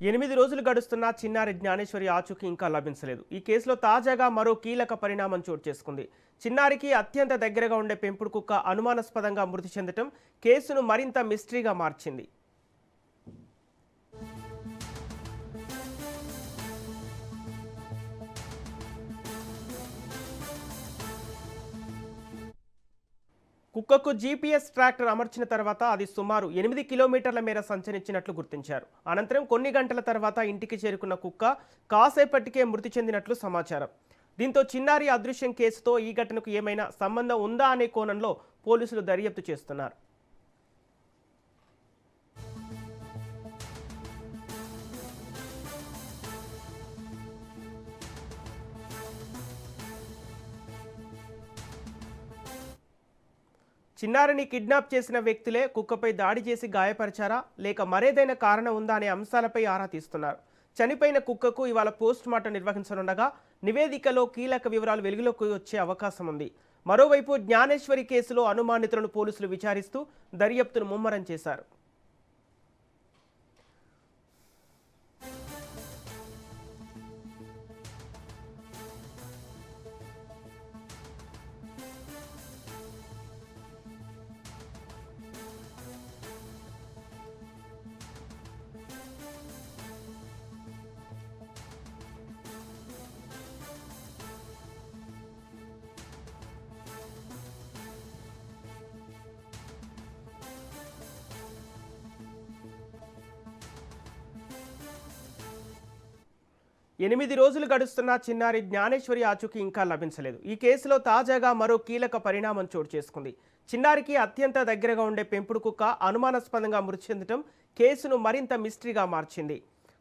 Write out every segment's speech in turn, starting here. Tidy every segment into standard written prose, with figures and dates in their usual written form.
8 రోజులు గడుస్తున్నా చిన్నారి జ్ఞానేశ్వరి ఆచూకీ ఇంకా లభించలేదు. ఈ కేసులో తాజాగా మరో కీలక పరిణామం చోటు చేసుకుంది. చిన్నారికి అత్యంత దగ్గరగా ఉండే పెంపుడు కుక్క అనుమానాస్పదంగా మృతి చెందటం కేసును మరింత మిస్టరీగా మార్చింది. కుక్కకు జీపీఎస్ ట్రాక్టర్ అమర్చిన తర్వాత అది సుమారు 8 కిలోమీటర్ల మేర సంచరించినట్లు గుర్తించారు. అనంతరం కొన్ని గంటల తర్వాత ఇంటికి చేరుకున్న కుక్క కాసేపటికే మృతి చెందినట్లు సమాచారం. దీంతో చిన్నారి అదృశ్యం కేసుతో ఈ ఘటనకు ఏమైనా సంబంధం ఉందా అనే కోణంలో పోలీసులు దర్యాప్తు చేస్తున్నారు. చిన్నారిని కిడ్నాప్ చేసిన వ్యక్తులే కుక్కపై దాడి చేసి గాయపరిచారా లేక మరేదైనా కారణం ఉందా అనే అంశాలపై ఆరా తీస్తున్నారు. చనిపోయిన కుక్కకు ఇవాళ పోస్ట్ మార్టం నిర్వహించనుండగా నివేదికలో కీలక వివరాలు వెలుగులోకి వచ్చే అవకాశం ఉంది. మరోవైపు జ్ఞానేశ్వరి కేసులో అనుమానితులను పోలీసులు విచారిస్తూ దర్యాప్తును ముమ్మరం చేశారు. 8 రోజులు గడుస్తున్నా చిన్నారి జ్ఞానేశ్వరి ఆచూకీ ఇంకా లభించలేదు. ఈ కేసులో తాజాగా మరో కీలక పరిణామం చోటు చేసుకుంది. చిన్నారికి అత్యంత దగ్గరగా ఉండే పెంపుడు కుక్క అనుమానాస్పదంగా మృతి చెందడం కేసును మరింత మిస్టరీగా మార్చింది.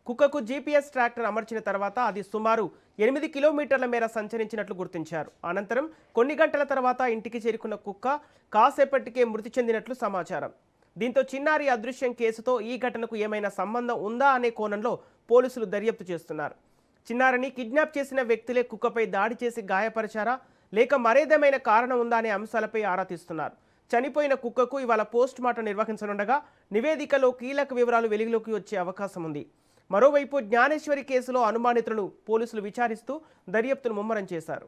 కుక్కకు జీపీఎస్ ట్రాక్టర్ అమర్చిన తర్వాత అది సుమారు 8 కిలోమీటర్ల మేర సంచరించినట్లు గుర్తించారు. అనంతరం కొన్ని గంటల తర్వాత ఇంటికి చేరుకున్న కుక్క కాసేపటికే మృతి చెందినట్లు సమాచారం. దీంతో చిన్నారి అదృశ్యం కేసుతో ఈ ఘటనకు ఏమైనా సంబంధం ఉందా అనే కోణంలో పోలీసులు దర్యాప్తు చేస్తున్నారు. చిన్నారిని కిడ్నాప్ చేసిన వ్యక్తులే కుక్కపై దాడి చేసి గాయపరిచారా లేక మరేదేమైనా కారణం ఉందా అనే అంశాలపై ఆరా తీస్తున్నారు. చనిపోయిన కుక్కకు ఇవాళ పోస్ట్ మార్టం నిర్వహించనుండగా నివేదికలో కీలక వివరాలు వెలుగులోకి వచ్చే అవకాశం ఉంది. మరోవైపు జ్ఞానేశ్వరి కేసులో అనుమానితులను పోలీసులు విచారిస్తూ దర్యాప్తును ముమ్మరం చేశారు.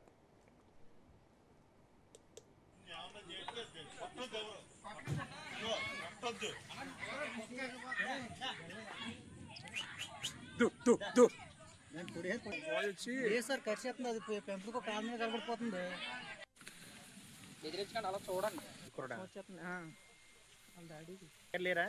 సార్ ఖర్చు చెప్తుంది, అది పెంపుకు కాళ్ళ మీద కలబడిపోతుంది. ఎదిరించకండి, అలా చూడండి. చెప్పండి లేరా